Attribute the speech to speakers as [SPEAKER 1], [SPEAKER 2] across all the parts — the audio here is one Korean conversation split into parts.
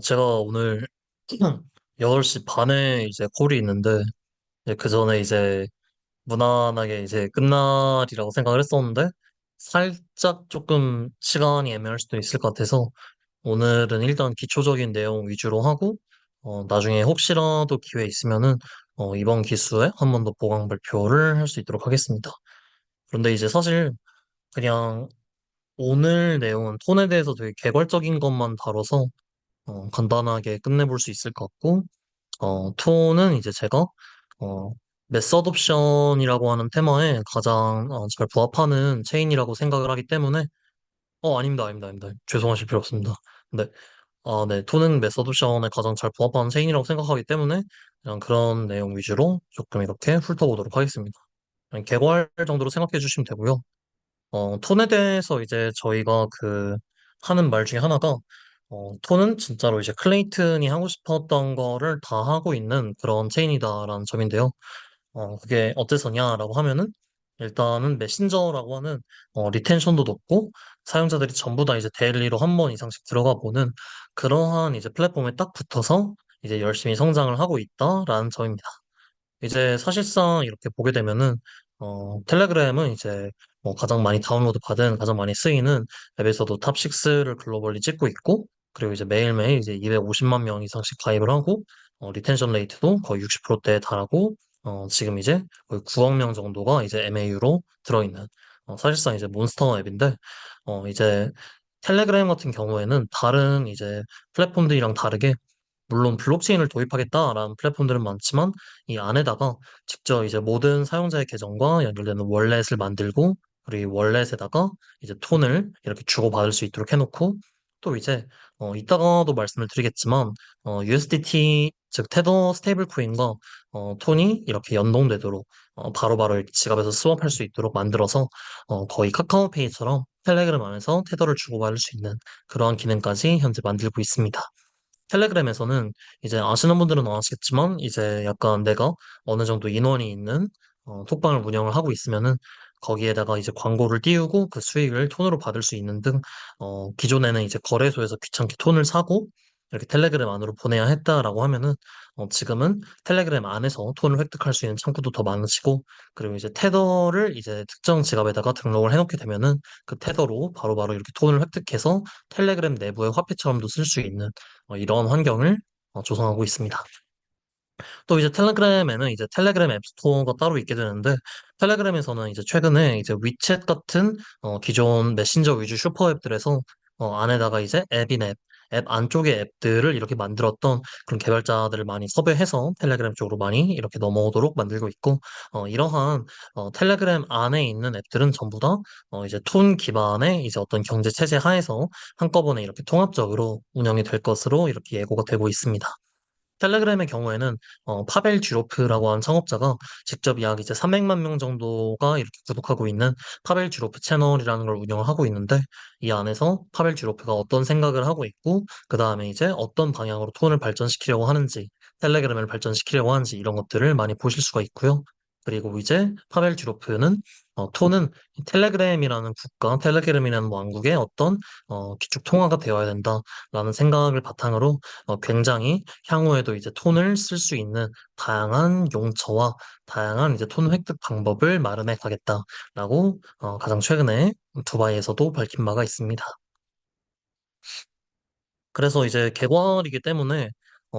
[SPEAKER 1] 제가 오늘 8시 반에 이제 콜이 있는데, 그 전에 이제 무난하게 이제 끝날이라고 생각을 했었는데, 살짝 조금 시간이 애매할 수도 있을 것 같아서, 오늘은 일단 기초적인 내용 위주로 하고, 나중에 혹시라도 기회 있으면은, 이번 기수에 한 번 더 보강 발표를 할 수 있도록 하겠습니다. 그런데 이제 사실 그냥 오늘 내용은 톤에 대해서 되게 개괄적인 것만 다뤄서, 간단하게 끝내볼 수 있을 것 같고, 톤은 이제 제가, 어, 메서드 옵션이라고 하는 테마에 가장 잘 부합하는 체인이라고 생각을 하기 때문에, 아닙니다, 아닙니다, 아닙니다. 죄송하실 필요 없습니다. 네, 네, 톤은 메서드 옵션에 가장 잘 부합하는 체인이라고 생각하기 때문에, 그냥 그런 내용 위주로 조금 이렇게 훑어보도록 하겠습니다. 그냥 개괄 정도로 생각해 주시면 되고요. 톤에 대해서 이제 저희가 하는 말 중에 하나가, 톤은 진짜로 이제 클레이튼이 하고 싶었던 거를 다 하고 있는 그런 체인이다라는 점인데요. 그게 어째서냐라고 하면은, 일단은 메신저라고 하는, 리텐션도 높고, 사용자들이 전부 다 이제 데일리로 한 번 이상씩 들어가 보는 그러한 이제 플랫폼에 딱 붙어서 이제 열심히 성장을 하고 있다라는 점입니다. 이제 사실상 이렇게 보게 되면은, 텔레그램은 이제 뭐 가장 많이 다운로드 받은, 가장 많이 쓰이는 앱에서도 탑 6를 글로벌리 찍고 있고, 그리고 이제 매일매일 이제 250만 명 이상씩 가입을 하고, 리텐션 레이트도 거의 60%대에 달하고, 지금 이제 거의 9억 명 정도가 이제 MAU로 들어있는, 사실상 이제 몬스터 앱인데, 이제 텔레그램 같은 경우에는 다른 이제 플랫폼들이랑 다르게 물론 블록체인을 도입하겠다라는 플랫폼들은 많지만 이 안에다가 직접 이제 모든 사용자의 계정과 연결되는 월렛을 만들고 그리고 이 월렛에다가 이제 톤을 이렇게 주고받을 수 있도록 해놓고 또 이제 이따가도 말씀을 드리겠지만 USDT 즉 테더 스테이블 코인과 톤이 이렇게 연동되도록 바로바로 이렇게 지갑에서 스왑할 수 있도록 만들어서 거의 카카오페이처럼 텔레그램 안에서 테더를 주고받을 수 있는 그러한 기능까지 현재 만들고 있습니다. 텔레그램에서는 이제 아시는 분들은 아시겠지만 이제 약간 내가 어느 정도 인원이 있는 톡방을 운영을 하고 있으면은 거기에다가 이제 광고를 띄우고 그 수익을 톤으로 받을 수 있는 등 기존에는 이제 거래소에서 귀찮게 톤을 사고 이렇게 텔레그램 안으로 보내야 했다라고 하면은 지금은 텔레그램 안에서 톤을 획득할 수 있는 창구도 더 많아지고 그리고 이제 테더를 이제 특정 지갑에다가 등록을 해놓게 되면은 그 테더로 바로바로 이렇게 톤을 획득해서 텔레그램 내부의 화폐처럼도 쓸 수 있는 이런 환경을 조성하고 있습니다. 또 이제 텔레그램에는 이제 텔레그램 앱 스토어가 따로 있게 되는데 텔레그램에서는 이제 최근에 이제 위챗 같은 기존 메신저 위주 슈퍼 앱들에서 안에다가 이제 앱인 앱 안쪽의 앱들을 이렇게 만들었던 그런 개발자들을 많이 섭외해서 텔레그램 쪽으로 많이 이렇게 넘어오도록 만들고 있고 이러한 텔레그램 안에 있는 앱들은 전부 다 이제 톤 기반의 이제 어떤 경제 체제 하에서 한꺼번에 이렇게 통합적으로 운영이 될 것으로 이렇게 예고가 되고 있습니다. 텔레그램의 경우에는 파벨 듀로프라고 하는 창업자가 직접 약 이제 300만 명 정도가 이렇게 구독하고 있는 파벨 듀로프 채널이라는 걸 운영을 하고 있는데 이 안에서 파벨 듀로프가 어떤 생각을 하고 있고 그 다음에 이제 어떤 방향으로 톤을 발전시키려고 하는지 텔레그램을 발전시키려고 하는지 이런 것들을 많이 보실 수가 있고요. 그리고 이제 파벨 듀로프는 톤은 텔레그램이라는 국가, 텔레그램이라는 왕국의 어떤 기축 통화가 되어야 된다라는 생각을 바탕으로 굉장히 향후에도 이제 톤을 쓸 수 있는 다양한 용처와 다양한 이제 톤 획득 방법을 마련해 가겠다라고 가장 최근에 두바이에서도 밝힌 바가 있습니다. 그래서 이제 개괄이기 때문에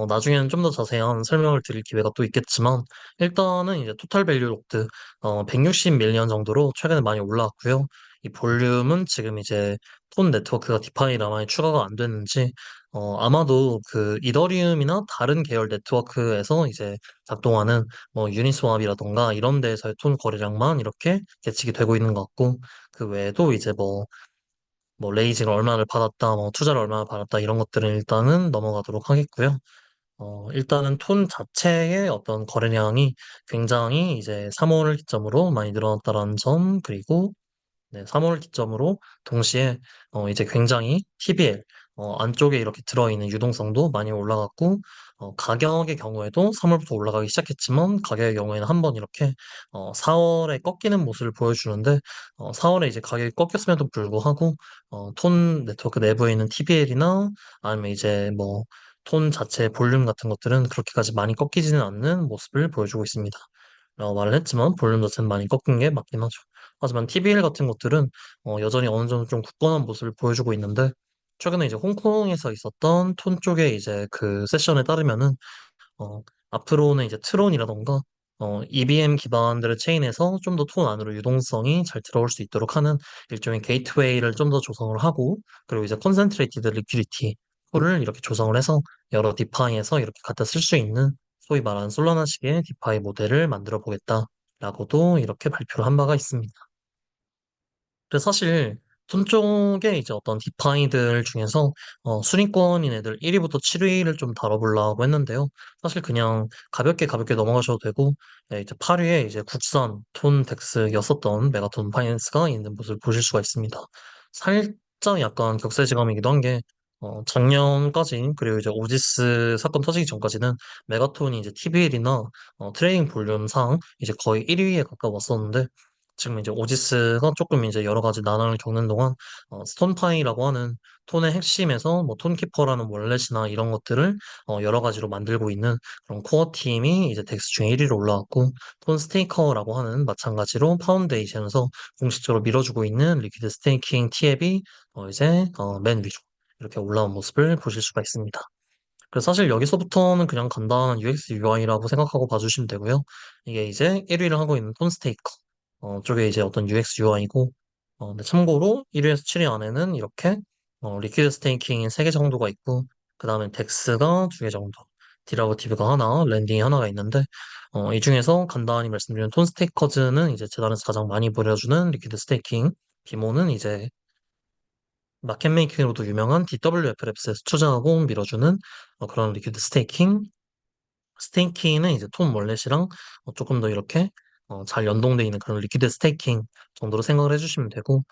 [SPEAKER 1] 나중에는 좀 더 자세한 설명을 드릴 기회가 또 있겠지만 일단은 이제 토탈 밸류 록드 160 밀리언 정도로 최근에 많이 올라왔고요. 이 볼륨은 지금 이제 톤 네트워크가 디파이라 많이 추가가 안 됐는지 아마도 그 이더리움이나 다른 계열 네트워크에서 이제 작동하는 뭐 유니스왑이라던가 이런 데서의 톤 거래량만 이렇게 예측이 되고 있는 것 같고 그 외에도 이제 뭐 레이징을 얼마를 받았다, 뭐 투자를 얼마나 받았다 이런 것들은 일단은 넘어가도록 하겠고요. 일단은 톤 자체의 어떤 거래량이 굉장히 이제 3월을 기점으로 많이 늘어났다라는 점, 그리고 네, 3월을 기점으로 동시에 이제 굉장히 TBL, 안쪽에 이렇게 들어있는 유동성도 많이 올라갔고, 가격의 경우에도 3월부터 올라가기 시작했지만, 가격의 경우에는 한번 이렇게 4월에 꺾이는 모습을 보여주는데, 4월에 이제 가격이 꺾였음에도 불구하고, 톤 네트워크 내부에 있는 TBL이나 아니면 이제 뭐, 톤 자체의 볼륨 같은 것들은 그렇게까지 많이 꺾이지는 않는 모습을 보여주고 있습니다. 라고 말을 했지만 볼륨 자체는 많이 꺾인 게 맞긴 하죠. 하지만 TBL 같은 것들은 여전히 어느 정도 좀 굳건한 모습을 보여주고 있는데 최근에 이제 홍콩에서 있었던 톤 쪽의 이제 그 세션에 따르면은 어, 앞으로는 이제 트론이라던가 EVM 기반들의 체인에서 좀 더 톤 안으로 유동성이 잘 들어올 수 있도록 하는 일종의 게이트웨이를 좀 더 조성을 하고 그리고 이제 컨센트레이티드 리퀴디티 를 이렇게 조성을 해서 여러 디파이에서 이렇게 갖다 쓸 수 있는 소위 말하는 솔라나식의 디파이 모델을 만들어 보겠다라고도 이렇게 발표를 한 바가 있습니다. 그래서 사실 돈 쪽에 이제 어떤 디파이들 중에서 순위권인 애들 1위부터 7위를 좀 다뤄보려고 했는데요. 사실 그냥 가볍게 가볍게 넘어가셔도 되고 이제 8위에 이제 국산 톤 덱스였었던 메가톤 파이낸스가 있는 모습을 보실 수가 있습니다. 살짝 약간 격세지감이기도 한 게 작년까지 그리고 이제 오지스 사건 터지기 전까지는 메가톤이 이제 TBL이나 트레이딩 볼륨상 이제 거의 1위에 가까웠었는데 지금 이제 오지스가 조금 이제 여러 가지 난항을 겪는 동안 스톤파이라고 하는 톤의 핵심에서 뭐 톤키퍼라는 월렛이나 이런 것들을 여러 가지로 만들고 있는 그런 코어 팀이 이제 덱스 중에 1위로 올라왔고 톤 스테이커라고 하는 마찬가지로 파운데이션에서 공식적으로 밀어주고 있는 리퀴드 스테이킹 티앱이 이제 맨 위로 이렇게 올라온 모습을 보실 수가 있습니다. 그래서 사실 여기서부터는 그냥 간단한 UX UI라고 생각하고 봐주시면 되고요. 이게 이제 1위를 하고 있는 톤스테이커 쪽에 이제 어떤 UX UI고 근데 참고로 1위에서 7위 안에는 이렇게 리퀴드 스테이킹이 3개 정도가 있고 그 다음에 덱스가 2개 정도 디라버티브가 하나, 랜딩이 하나가 있는데 이 중에서 간단히 말씀드리면 톤스테이커즈는 이제 재단에서 가장 많이 보여주는 리퀴드 스테이킹 비모는 이제 마켓 메이킹으로도 유명한 DWFLX에서 투자하고 밀어주는 그런 리퀴드 스테이킹. 스테이킹은 이제 톰 월렛이랑 조금 더 이렇게 잘 연동돼 있는 그런 리퀴드 스테이킹 정도로 생각을 해주시면 되고,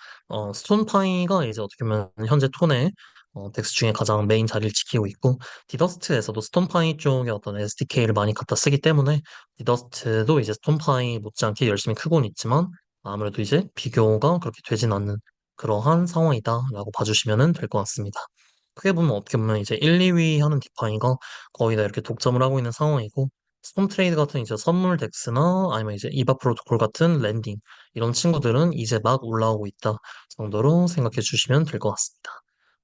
[SPEAKER 1] 스톤파이가 이제 어떻게 보면 현재 톤의 덱스 중에 가장 메인 자리를 지키고 있고, 디더스트에서도 스톤파이 쪽에 어떤 SDK를 많이 갖다 쓰기 때문에, 디더스트도 이제 스톤파이 못지않게 열심히 크고는 있지만, 아무래도 이제 비교가 그렇게 되진 않는 그러한 상황이다라고 봐주시면 될 것 같습니다. 크게 보면 어떻게 보면 이제 1, 2위 하는 디파이가 거의 다 이렇게 독점을 하고 있는 상황이고, 스톰 트레이드 같은 이제 선물 덱스나 아니면 이제 이바 프로토콜 같은 랜딩, 이런 친구들은 이제 막 올라오고 있다 정도로 생각해 주시면 될 것 같습니다.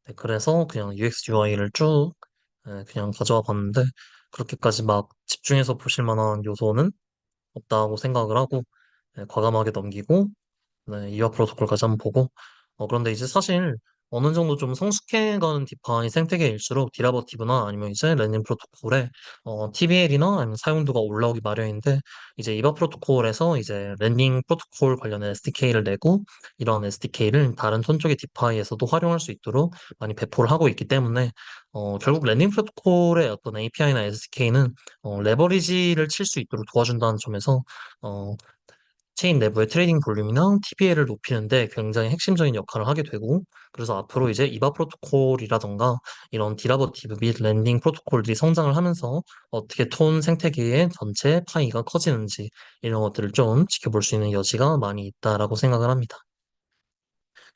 [SPEAKER 1] 네, 그래서 그냥 UX UI를 쭉 그냥 가져와 봤는데, 그렇게까지 막 집중해서 보실 만한 요소는 없다고 생각을 하고, 과감하게 넘기고, 네, 이와 프로토콜까지 한번 보고. 그런데 이제 사실 어느 정도 좀 성숙해가는 디파이 생태계일수록 디라버티브나 아니면 이제 랜딩 프로토콜에 TBL이나 아니면 사용도가 올라오기 마련인데 이제 이바 프로토콜에서 이제 랜딩 프로토콜 관련된 SDK를 내고 이런 SDK를 다른 톤 쪽의 디파이에서도 활용할 수 있도록 많이 배포를 하고 있기 때문에 결국 랜딩 프로토콜의 어떤 API나 SDK는 레버리지를 칠 수 있도록 도와준다는 점에서 어, 체인 내부의 트레이딩 볼륨이나 TBL을 높이는데 굉장히 핵심적인 역할을 하게 되고, 그래서 앞으로 이제 이바 프로토콜이라던가 이런 디라버티브 및 랜딩 프로토콜들이 성장을 하면서 어떻게 톤 생태계의 전체 파이가 커지는지 이런 것들을 좀 지켜볼 수 있는 여지가 많이 있다라고 생각을 합니다.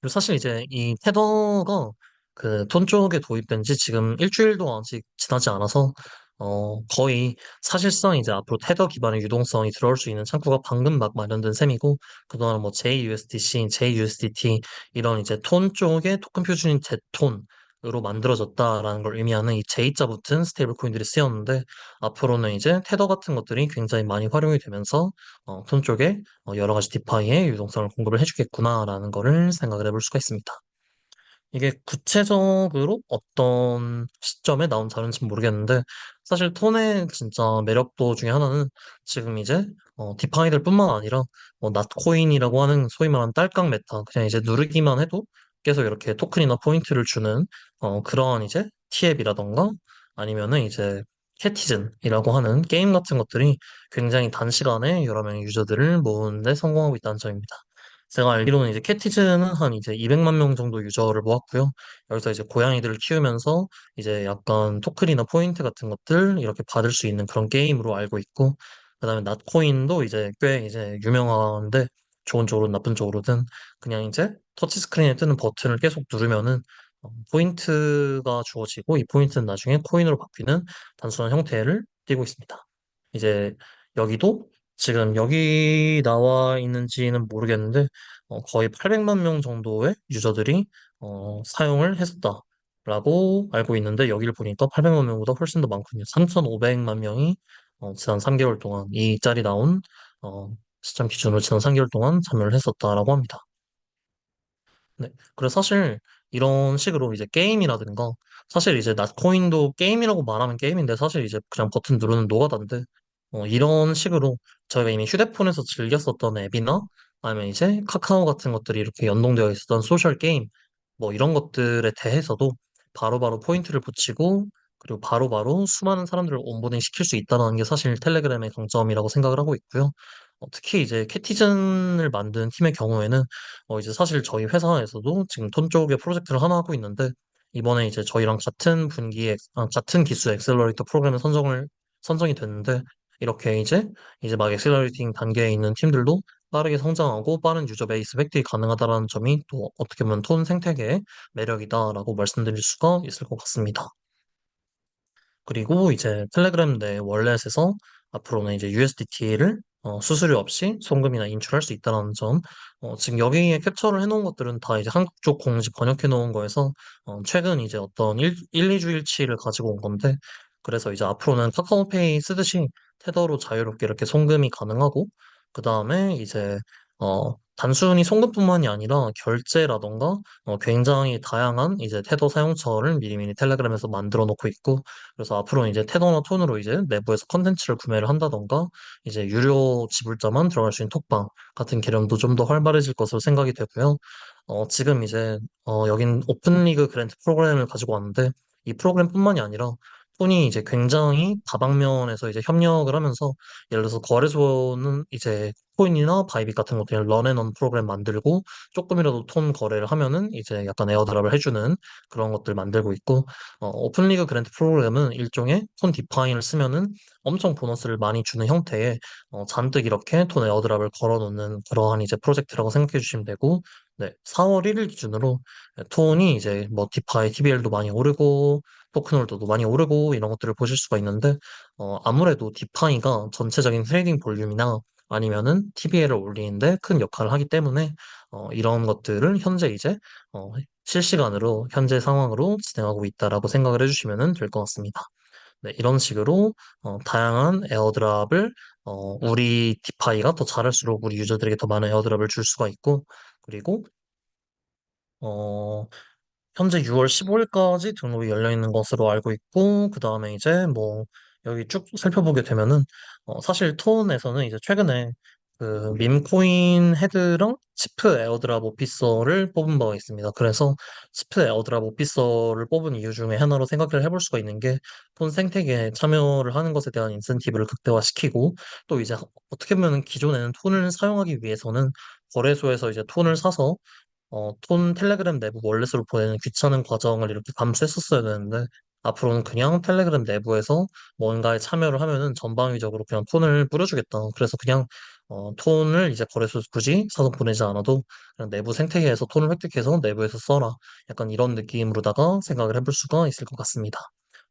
[SPEAKER 1] 그리고 사실 이제 이 테더가 그 톤 쪽에 도입된 지 지금 일주일도 아직 지나지 않아서 거의 사실상 이제 앞으로 테더 기반의 유동성이 들어올 수 있는 창구가 방금 막 마련된 셈이고 그동안 뭐 JUSDC, JUSDT 이런 이제 톤 쪽의 토큰 표준인 제톤으로 만들어졌다라는 걸 의미하는 이 J자 붙은 스테이블 코인들이 쓰였는데 앞으로는 이제 테더 같은 것들이 굉장히 많이 활용이 되면서 톤 쪽에 여러 가지 디파이의 유동성을 공급을 해주겠구나라는 거를 생각을 해볼 수가 있습니다. 이게 구체적으로 어떤 시점에 나온 자료인지 모르겠는데 사실 톤의 진짜 매력도 중에 하나는 지금 이제 디파이들 뿐만 아니라 낫코인이라고 하는 소위 말하는 딸깍 메타 그냥 이제 누르기만 해도 계속 이렇게 토큰이나 포인트를 주는 그러한 이제 티앱이라던가 아니면은 이제 캐티즌이라고 하는 게임 같은 것들이 굉장히 단시간에 여러 명의 유저들을 모으는데 성공하고 있다는 점입니다. 제가 알기로는 이제 캐티즈는 한 이제 200만 명 정도 유저를 모았고요. 여기서 이제 고양이들을 키우면서 이제 약간 토큰이나 포인트 같은 것들 이렇게 받을 수 있는 그런 게임으로 알고 있고, 그다음에 낫코인도 이제 꽤 이제 유명한데, 좋은 쪽으로든 나쁜 쪽으로든 그냥 이제 터치 스크린에 뜨는 버튼을 계속 누르면은 포인트가 주어지고, 이 포인트는 나중에 코인으로 바뀌는 단순한 형태를 띠고 있습니다. 이제 여기도 지금 여기 나와 있는지는 모르겠는데 거의 800만 명 정도의 유저들이 사용을 했었다라고 알고 있는데, 여기를 보니까 800만 명보다 훨씬 더 많군요. 3,500만 명이 지난 3개월 동안 이 짤이 나온 어, 시점 기준으로 지난 3개월 동안 참여를 했었다라고 합니다. 네. 그래서 사실 이런 식으로 이제 게임이라든가, 사실 이제 낫코인도 게임이라고 말하면 게임인데 사실 이제 그냥 버튼 누르는 노가다인데, 이런 식으로 저희가 이미 휴대폰에서 즐겼었던 앱이나 아니면 이제 카카오 같은 것들이 이렇게 연동되어 있었던 소셜 게임, 뭐 이런 것들에 대해서도 바로바로 포인트를 붙이고, 그리고 바로바로 수많은 사람들을 온보딩 시킬 수 있다는 게 사실 텔레그램의 강점이라고 생각을 하고 있고요. 특히 이제 캐티즌을 만든 팀의 경우에는 이제 사실 저희 회사에서도 지금 톤 쪽에 프로젝트를 하나 하고 있는데, 이번에 이제 저희랑 같은 분기에, 같은 기수 엑셀러레이터 프로그램에 선정이 됐는데, 이렇게 이제 막 엑셀러레이팅 단계에 있는 팀들도 빠르게 성장하고 빠른 유저 베이스 획득이 가능하다는 점이 또 어떻게 보면 톤 생태계의 매력이다라고 말씀드릴 수가 있을 것 같습니다. 그리고 이제 텔레그램 내 월렛에서 앞으로는 이제 USDT를 수수료 없이 송금이나 인출할 수 있다는 점. 지금 여기에 캡처를 해놓은 것들은 다 이제 한국 쪽 공지 번역해 놓은 거에서 최근 이제 어떤 2주일치를 가지고 온 건데, 그래서 이제 앞으로는 카카오페이 쓰듯이 테더로 자유롭게 이렇게 송금이 가능하고, 그 다음에 이제 단순히 송금뿐만이 아니라 결제라던가 굉장히 다양한 이제 테더 사용처를 미리미리 텔레그램에서 만들어 놓고 있고, 그래서 앞으로는 이제 테더나 톤으로 이제 내부에서 컨텐츠를 구매를 한다던가, 이제 유료 지불자만 들어갈 수 있는 톡방 같은 개념도 좀 더 활발해질 것으로 생각이 되고요. 지금 이제 여긴 오픈 리그 그랜트 프로그램을 가지고 왔는데, 이 프로그램뿐만이 아니라 톤이 이제 굉장히 다방면에서 이제 협력을 하면서, 예를 들어서 거래소는 이제 코인이나 바이빗 같은 것들 런앤런 프로그램 만들고, 조금이라도 톤 거래를 하면은 이제 약간 에어드랍을 해주는 그런 것들 만들고 있고, 오픈리그 그랜트 프로그램은 일종의 톤 디파인을 쓰면은 엄청 보너스를 많이 주는 형태의 잔뜩 이렇게 톤 에어드랍을 걸어놓는 그러한 이제 프로젝트라고 생각해 주시면 되고, 네, 4월 1일 기준으로 톤이 이제 뭐 디파이 TBL도 많이 오르고 토큰홀더도 많이 오르고 이런 것들을 보실 수가 있는데, 아무래도 디파이가 전체적인 트레이딩 볼륨이나 아니면은 TBL을 올리는데 큰 역할을 하기 때문에 이런 것들을 현재 이제 어, 실시간으로 현재 상황으로 진행하고 있다라고 생각을 해주시면 될 것 같습니다. 네, 이런 식으로 다양한 에어드랍을 우리 디파이가 더 잘할수록 우리 유저들에게 더 많은 에어드랍을 줄 수가 있고, 그리고 어, 현재 6월 15일까지 등록이 열려 있는 것으로 알고 있고, 그 다음에 이제 뭐, 여기 쭉 살펴보게 되면은, 사실 톤에서는 이제 최근에 그 밈코인 헤드랑 치프 에어드랍 오피서를 뽑은 바가 있습니다. 그래서 치프 에어드랍 오피서를 뽑은 이유 중에 하나로 생각을 해볼 수가 있는 게, 톤 생태계에 참여를 하는 것에 대한 인센티브를 극대화시키고, 또 이제 어떻게 보면 기존에는 톤을 사용하기 위해서는 거래소에서 이제 톤을 사서 톤 텔레그램 내부 월렛으로 보내는 귀찮은 과정을 이렇게 감수했었어야 되는데, 앞으로는 그냥 텔레그램 내부에서 뭔가에 참여를 하면은 전방위적으로 그냥 톤을 뿌려주겠다. 그래서 그냥 톤을 이제 거래소 굳이 사서 보내지 않아도 그냥 내부 생태계에서 톤을 획득해서 내부에서 써라. 약간 이런 느낌으로다가 생각을 해볼 수가 있을 것 같습니다.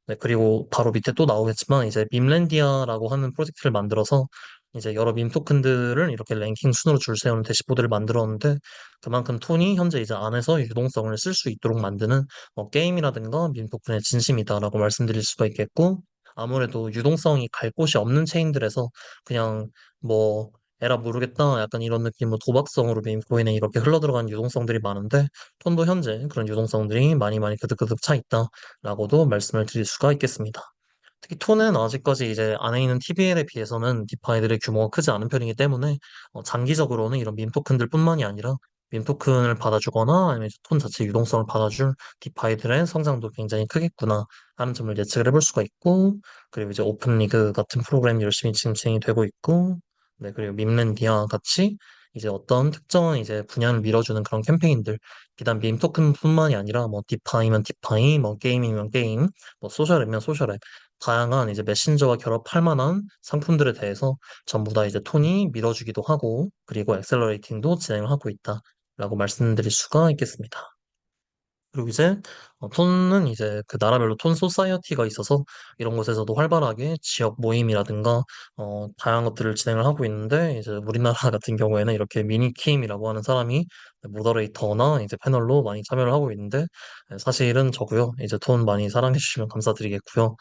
[SPEAKER 1] 네, 그리고 바로 밑에 또 나오겠지만 이제 밈랜디아라고 하는 프로젝트를 만들어서 이제 여러 밈 토큰들을 이렇게 랭킹 순으로 줄 세우는 대시보드를 만들었는데, 그만큼 톤이 현재 이제 안에서 유동성을 쓸 수 있도록 만드는 게임이라든가 밈 토큰의 진심이다라고 말씀드릴 수가 있겠고, 아무래도 유동성이 갈 곳이 없는 체인들에서 그냥 뭐 에라 모르겠다 약간 이런 느낌으로 도박성으로 밈코인에 이렇게 흘러들어간 유동성들이 많은데, 톤도 현재 그런 유동성들이 많이 많이 그득그득 차 있다라고도 말씀을 드릴 수가 있겠습니다. 특히 톤은 아직까지 이제 안에 있는 TBL에 비해서는 디파이들의 규모가 크지 않은 편이기 때문에 장기적으로는 이런 밈 토큰들뿐만이 아니라 밈 토큰을 받아주거나 아니면 이제 톤 자체 유동성을 받아줄 디파이들의 성장도 굉장히 크겠구나 하는 점을 예측을 해볼 수가 있고, 그리고 이제 오픈 리그 같은 프로그램이 열심히 지금 진행이 되고 있고, 네, 그리고 밈랜디아 같이 이제 어떤 특정한 이제 분야를 밀어주는 그런 캠페인들, 비단 밈 토큰뿐만이 아니라 뭐 디파이면 디파이, 뭐 게임이면 게임, 뭐 소셜이면 소셜앱, 다양한 이제 메신저와 결합할 만한 상품들에 대해서 전부 다 이제 톤이 밀어주기도 하고, 그리고 엑셀러레이팅도 진행을 하고 있다라고 말씀드릴 수가 있겠습니다. 그리고 이제 톤은 이제 그 나라별로 톤 소사이어티가 있어서 이런 곳에서도 활발하게 지역 모임이라든가 다양한 것들을 진행을 하고 있는데, 이제 우리나라 같은 경우에는 이렇게 미니킴이라고 하는 사람이 모더레이터나 이제 패널로 많이 참여를 하고 있는데, 사실은 저고요. 이제 톤 많이 사랑해 주시면 감사드리겠고요.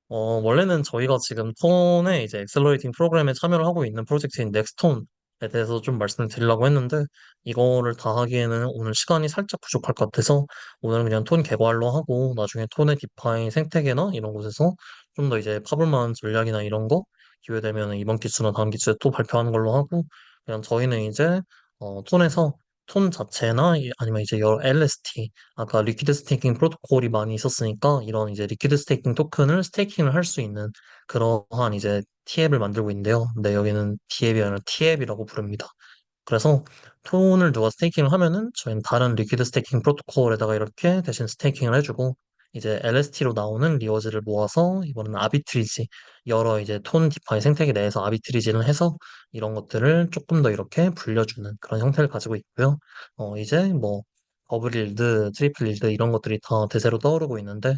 [SPEAKER 1] 원래는 저희가 지금 톤의 이제 엑셀러레이팅 프로그램에 참여를 하고 있는 프로젝트인 넥스톤에 대해서 좀 말씀을 드리려고 했는데, 이거를 다 하기에는 오늘 시간이 살짝 부족할 것 같아서 오늘은 그냥 톤 개괄로 하고, 나중에 톤의 디파인 생태계나 이런 곳에서 좀 더 이제 파볼 만한 전략이나 이런 거 기회 되면 이번 기수나 다음 기수에 또 발표하는 걸로 하고, 그냥 저희는 이제 톤에서 톤 자체나 아니면 이제 여러 LST, 아까 리퀴드 스테이킹 프로토콜이 많이 있었으니까 이런 이제 리퀴드 스테이킹 토큰을 스테이킹을 할 수 있는 그러한 이제 T앱을 만들고 있는데요. 근데 여기는 T앱이 아니라 T앱이라고 부릅니다. 그래서 톤을 누가 스테이킹을 하면은 저희는 다른 리퀴드 스테이킹 프로토콜에다가 이렇게 대신 스테이킹을 해주고, 이제 LST로 나오는 리워즈를 모아서 이번에는 아비트리지, 여러 이제 톤 디파이 생태계 내에서 아비트리지를 해서 이런 것들을 조금 더 이렇게 불려주는 그런 형태를 가지고 있고요. 이제 뭐 버블일드, 트리플일드 이런 것들이 다 대세로 떠오르고 있는데,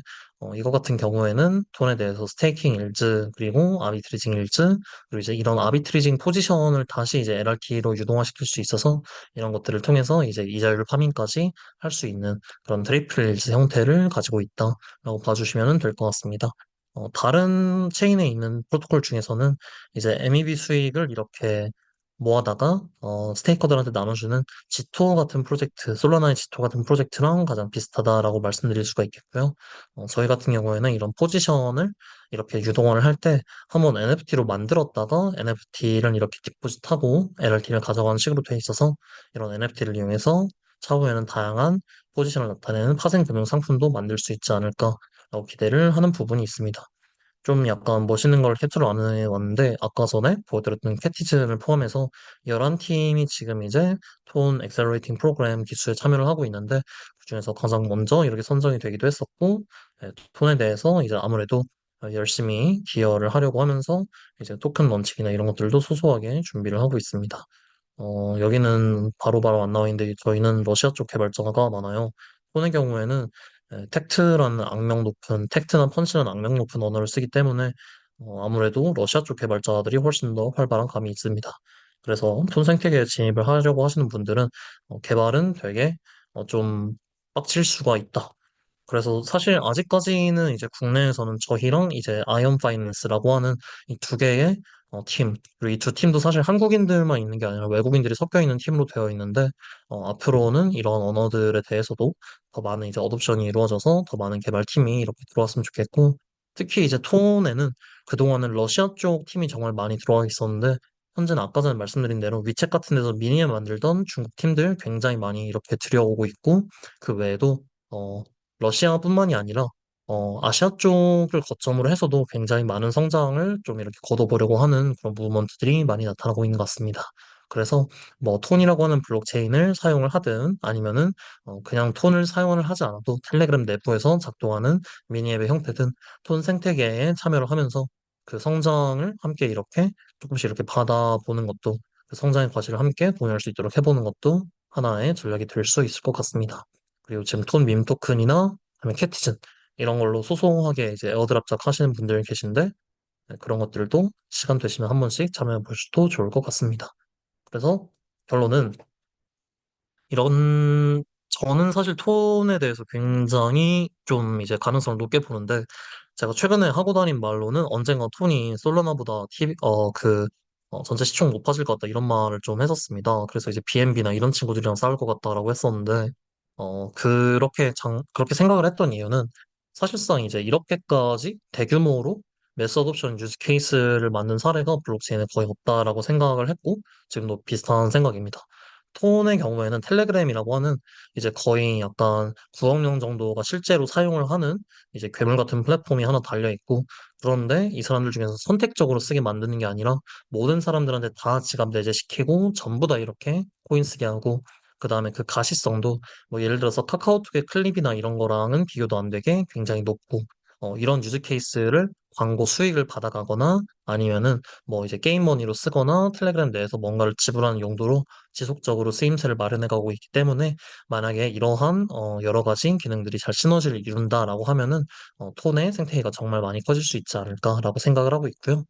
[SPEAKER 1] 이거 같은 경우에는 톤에 대해서 스테이킹 일즈, 그리고 아비트리징 일즈, 그리고 이제 이런 아비트리징 포지션을 다시 이제 LRT로 유동화시킬 수 있어서 이런 것들을 통해서 이제 이자율 파밍까지 할 수 있는 그런 트리플 일즈 형태를 가지고 있다라고 봐주시면 될 것 같습니다. 다른 체인에 있는 프로토콜 중에서는 이제 MEV 수익을 이렇게 모아다가 스테이커들한테 나눠주는 지토 같은 프로젝트, 솔라나의 지토 같은 프로젝트랑 가장 비슷하다라고 말씀드릴 수가 있겠고요. 저희 같은 경우에는 이런 포지션을 이렇게 유동화를 할 때 한번 NFT로 만들었다가 NFT를 이렇게 디포짓하고 LRT를 가져가는 식으로 돼 있어서, 이런 NFT를 이용해서 차후에는 다양한 포지션을 나타내는 파생 금융 상품도 만들 수 있지 않을까라고 기대를 하는 부분이 있습니다. 좀 약간 멋있는 걸 캡처를 안 해왔는데, 아까 전에 보여드렸던 캐티즌을 포함해서 11팀이 지금 이제 톤 엑셀러레이팅 프로그램 기수에 참여를 하고 있는데, 그중에서 가장 먼저 이렇게 선정이 되기도 했었고, 톤에 대해서 이제 아무래도 열심히 기여를 하려고 하면서 이제 토큰 런칭이나 이런 것들도 소소하게 준비를 하고 있습니다. 여기는 바로바로 안 나와 있는데 저희는 러시아 쪽 개발자가 많아요. 폰의 경우에는 텍트라는 악명 높은, 텍트나 펀치라는 악명 높은 언어를 쓰기 때문에 아무래도 러시아 쪽 개발자들이 훨씬 더 활발한 감이 있습니다. 그래서 폰 생태계에 진입을 하려고 하시는 분들은 개발은 되게 좀 빡칠 수가 있다. 그래서 사실 아직까지는 이제 국내에서는 저희랑 이제 아이언 파이낸스라고 하는 이 두 개의 팀, 그리고 이 두 팀도 사실 한국인들만 있는 게 아니라 외국인들이 섞여 있는 팀으로 되어 있는데, 앞으로는 이런 언어들에 대해서도 더 많은 이제 어둠션이 이루어져서 더 많은 개발팀이 이렇게 들어왔으면 좋겠고, 특히 이제 톤에는 그동안은 러시아 쪽 팀이 정말 많이 들어와 있었는데, 현재는 아까 전에 말씀드린 대로 위챗 같은 데서 미니에 만들던 중국 팀들 굉장히 많이 이렇게 들여오고 있고, 그 외에도 러시아뿐만이 아니라 아시아 쪽을 거점으로 해서도 굉장히 많은 성장을 좀 이렇게 거둬보려고 하는 그런 무브먼트들이 많이 나타나고 있는 것 같습니다. 그래서 뭐 톤이라고 하는 블록체인을 사용을 하든 아니면은 그냥 톤을 사용을 하지 않아도 텔레그램 내부에서 작동하는 미니앱의 형태든 톤 생태계에 참여를 하면서 그 성장을 함께 이렇게 조금씩 이렇게 받아보는 것도, 그 성장의 과실을 함께 공유할 수 있도록 해보는 것도 하나의 전략이 될 수 있을 것 같습니다. 그리고 지금 톤 밈 토큰이나 아니면 캐티즌 이런 걸로 소소하게 이제 에어드랍작 하시는 분들 계신데, 그런 것들도 시간 되시면 한 번씩 참여해 보셔도 좋을 것 같습니다. 그래서 결론은 이런, 저는 사실 톤에 대해서 굉장히 좀 이제 가능성을 높게 보는데, 제가 최근에 하고 다닌 말로는 언젠가 톤이 솔라나보다 전체 시총 높아질 것 같다 이런 말을 좀 했었습니다. 그래서 이제 BNB나 이런 친구들이랑 싸울 것 같다라고 했었는데, 그렇게 생각을 했던 이유는 사실상 이제 이렇게까지 대규모로 매스 어둠션 유즈 케이스를 만든 사례가 블록체인에 거의 없다라고 생각을 했고, 지금도 비슷한 생각입니다. 톤의 경우에는 텔레그램이라고 하는 이제 거의 약간 9억 명 정도가 실제로 사용을 하는 이제 괴물 같은 플랫폼이 하나 달려 있고, 그런데 이 사람들 중에서 선택적으로 쓰게 만드는 게 아니라 모든 사람들한테 다 지갑 내재시키고 전부 다 이렇게 코인 쓰게 하고, 그 다음에 그 가시성도 뭐 예를 들어서 카카오톡의 클립이나 이런 거랑은 비교도 안 되게 굉장히 높고, 이런 유즈 케이스를 광고 수익을 받아가거나 아니면은 뭐 이제 게임 머니로 쓰거나 텔레그램 내에서 뭔가를 지불하는 용도로 지속적으로 쓰임새를 마련해가고 있기 때문에, 만약에 이러한 여러 가지 기능들이 잘 시너지를 이룬다라고 하면은 톤의 생태계가 정말 많이 커질 수 있지 않을까라고 생각을 하고 있고요.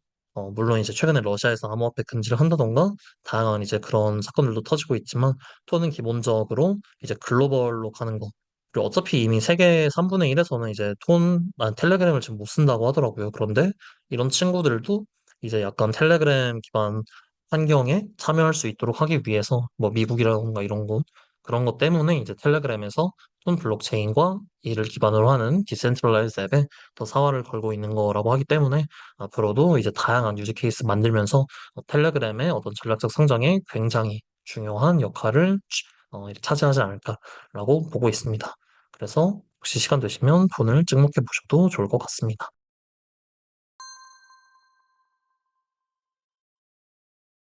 [SPEAKER 1] 물론 이제 최근에 러시아에서 암호화폐 금지를 한다던가 다양한 이제 그런 사건들도 터지고 있지만, 톤은 기본적으로 이제 글로벌로 가는 거. 그리고 어차피 이미 세계 3분의 1에서는 이제 텔레그램을 지금 못 쓴다고 하더라고요. 그런데 이런 친구들도 이제 약간 텔레그램 기반 환경에 참여할 수 있도록 하기 위해서 뭐 미국이라던가 이런 곳, 그런 것 때문에 이제 텔레그램에서 톤 블록체인과 이를 기반으로 하는 디센트럴라이즈 앱에 더 사활을 걸고 있는 거라고 하기 때문에, 앞으로도 이제 다양한 유즈 케이스 만들면서 텔레그램의 어떤 전략적 성장에 굉장히 중요한 역할을 이렇게 차지하지 않을까라고 보고 있습니다. 그래서 혹시 시간 되시면 폰을 찍먹해 보셔도 좋을 것 같습니다.